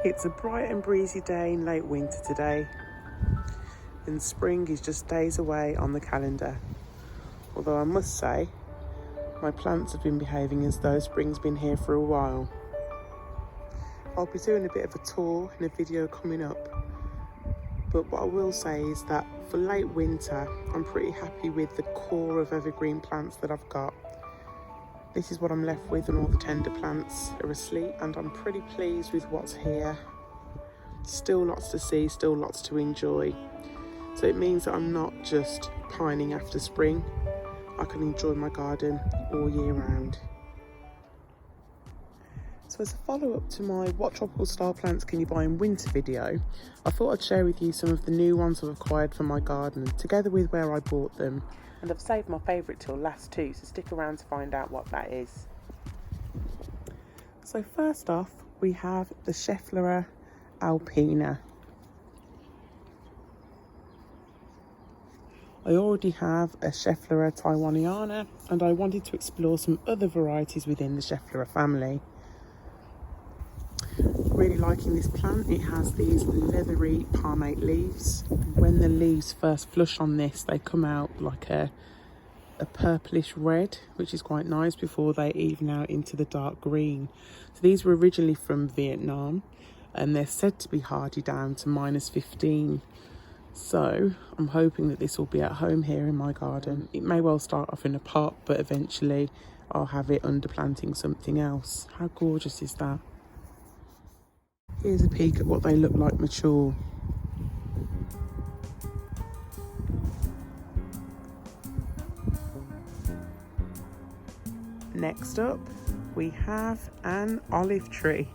It's a bright and breezy day in late winter today, and spring is just days away on the calendar. Although I must say, my plants have been behaving as though spring's been here for a while. I'll be doing a bit of a tour in a video coming up, but what I will say is that for late winter, I'm pretty happy with the core of evergreen plants that I've got. This is what I'm left with, and all the tender plants are asleep, and I'm pretty pleased with what's here. Still lots to see, still lots to enjoy. So it means that I'm not just pining after spring. I can enjoy my garden all year round. So as a follow-up to my What Tropical Style Plants Can You Buy in Winter video, I thought I'd share with you some of the new ones I've acquired for my garden, together with where I bought them. And I've saved my favourite till last too, so stick around to find out what that is. So first off, we have the Schefflera Alpina. I already have a Schefflera Taiwaniana, and I wanted to explore some other varieties within the Schefflera family. Really liking this plant. It has these leathery palmate leaves. When the leaves first flush on this, they come out like a purplish red, which is quite nice, before they even out into the dark green. So these were originally from Vietnam, and they're said to be hardy down to -15. So I'm hoping that this will be at home here in my garden. It may well start off in a pot, but eventually I'll have it under planting something else. How gorgeous is that? Here's a peek at what they look like mature. Next up, we have an olive tree.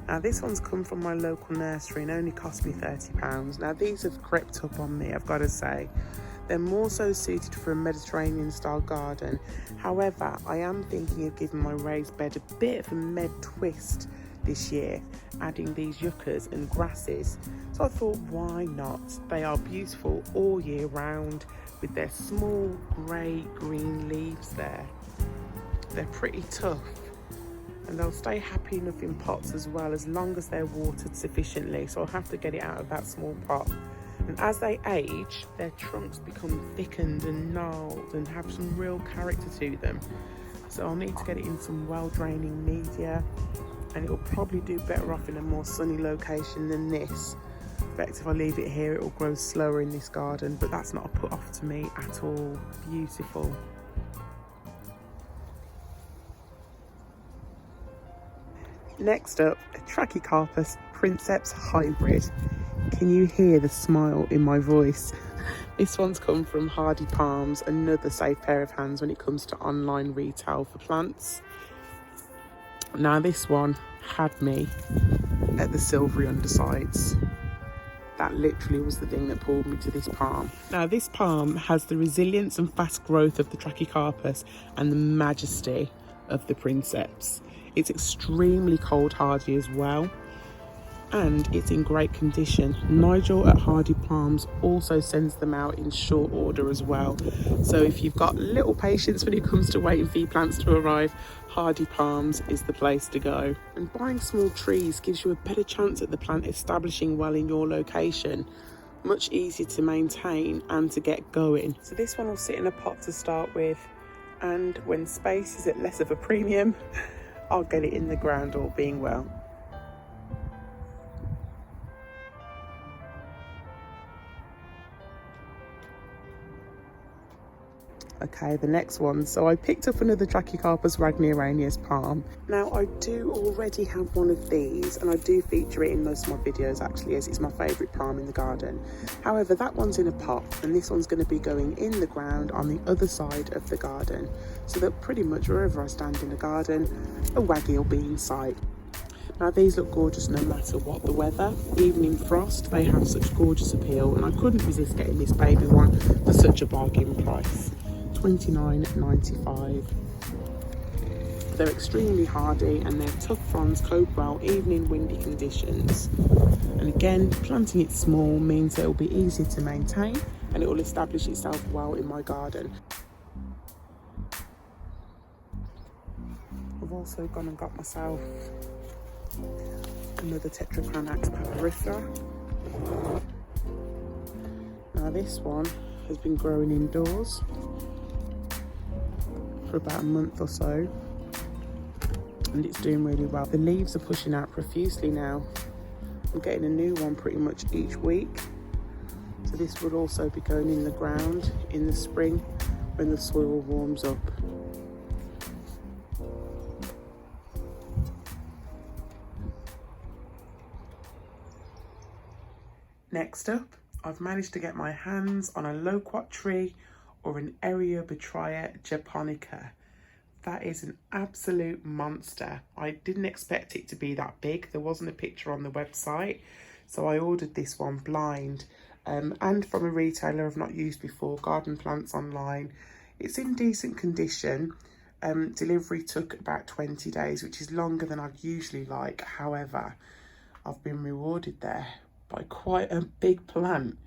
Now this one's come from my local nursery and only cost me £30. Now these have crept up on me, I've got to say. They're more so suited for a Mediterranean style garden. However, I am thinking of giving my raised bed a bit of a med twist this year, adding these yuccas and grasses. So I thought, why not? They are beautiful all year round with their small grey green leaves there. They're pretty tough, and they'll stay happy enough in pots as well, as long as they're watered sufficiently. So I'll have to get it out of that small pot. And as they age, their trunks become thickened and gnarled and have some real character to them. So I'll need to get it in some well-draining media, and it will probably do better off in a more sunny location than this. In fact, if I leave it here, it will grow slower in this garden, but that's not a put off to me at all. Beautiful. Next up, a Trachycarpus Princeps hybrid. Can you hear the smile in my voice? This one's come from Hardy Palms, another safe pair of hands when it comes to online retail for plants. Now this one had me at the silvery undersides. That literally was the thing that pulled me to this palm. Now this palm has the resilience and fast growth of the Trachycarpus and the majesty of the Princeps. It's extremely cold hardy as well, and it's in great condition. Nigel at Hardy Palms also sends them out in short order as well. So if you've got little patience when it comes to waiting for your plants to arrive, Hardy Palms is the place to go. And buying small trees gives you a better chance at the plant establishing well in your location. Much easier to maintain and to get going. So this one will sit in a pot to start with, and when space is at less of a premium, I'll get it in the ground, all being well. Okay, the next one. So I picked up another Trachycarpus ragniorhenius palm. Now I do already have one of these, and I do feature it in most of my videos actually, as it's my favourite palm in the garden. However, that one's in a pot, and this one's going to be going in the ground on the other side of the garden, so that pretty much wherever I stand in the garden, a waggy will be in sight. Now these look gorgeous no matter what the weather. Even in frost, they have such gorgeous appeal, and I couldn't resist getting this baby one for such a bargain price. $29.95. They're extremely hardy, and their tough fronds cope well even in windy conditions. And again, planting it small means that it will be easy to maintain, and it will establish itself well in my garden. I've also gone and got myself Another Tetracranax papyrifera. Now this one has been growing indoors for about a month or so, and it's doing really well. The leaves are pushing out profusely now. I'm getting a new one pretty much each week. So this will also be going in the ground in the spring when the soil warms up. Next up, I've managed to get my hands on a loquat tree or an Eriobatria japonica. That is an absolute monster. I didn't expect it to be that big. There wasn't a picture on the website, so I ordered this one blind and from a retailer I've not used before, Garden Plants Online. It's in decent condition. Delivery took about 20 days, which is longer than I'd usually like. However, I've been rewarded there by quite a big plant.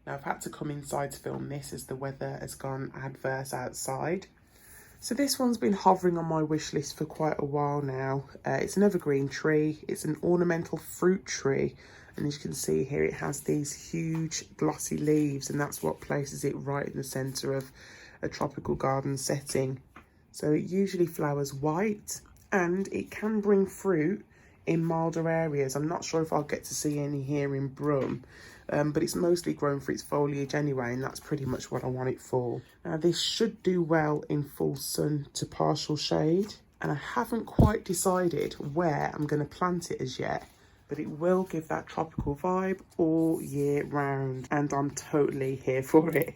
Now I've had to come inside to film this as the weather has gone adverse outside. So this one's been hovering on my wish list for quite a while now. It's an evergreen tree. It's an ornamental fruit tree. And as you can see here, it has these huge glossy leaves, and that's what places it right in the centre of a tropical garden setting. So it usually flowers white, and it can bring fruit in milder areas. I'm not sure if I'll get to see any here in Brum, but it's mostly grown for its foliage anyway, and that's pretty much what I want it for. Now this should do well in full sun to partial shade, and I haven't quite decided where I'm going to plant it as yet, but it will give that tropical vibe all year round, and I'm totally here for it.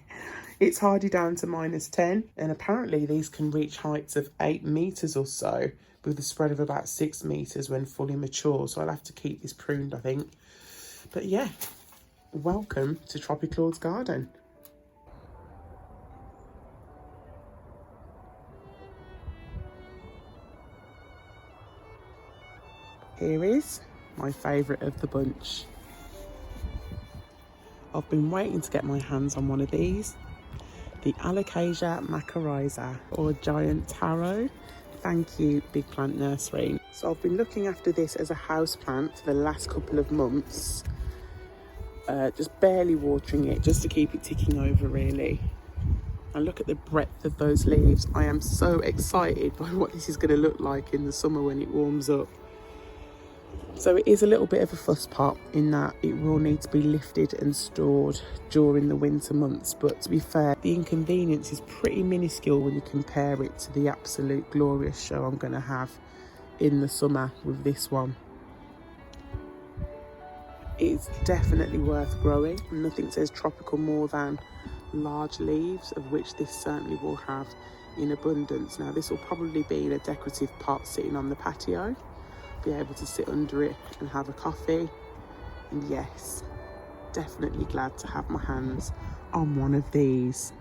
It's hardy down to -10, and apparently these can reach heights of 8 meters or so, with a spread of about 6 meters when fully mature. So I'll have to keep this pruned, I think. But yeah, welcome to Tropiclord's garden. Here is my favourite of the bunch. I've been waiting to get my hands on one of these. The Alocasia macrorrhiza, or giant taro. Thank you, Big Plant Nursery. So I've been looking after this as a house plant for the last couple of months. Just barely watering it, just to keep it ticking over really. And look at the breadth of those leaves. I am so excited by what this is going to look like in the summer when it warms up. So it is a little bit of a fuss pot in that it will need to be lifted and stored during the winter months. But to be fair, the inconvenience is pretty minuscule when you compare it to the absolute glorious show I'm going to have in the summer with this one. It's definitely worth growing. Nothing says tropical more than large leaves, of which this certainly will have in abundance. Now this will probably be in a decorative pot sitting on the patio. Be able to sit under it and have a coffee, and yes, definitely glad to have my hands on one of these.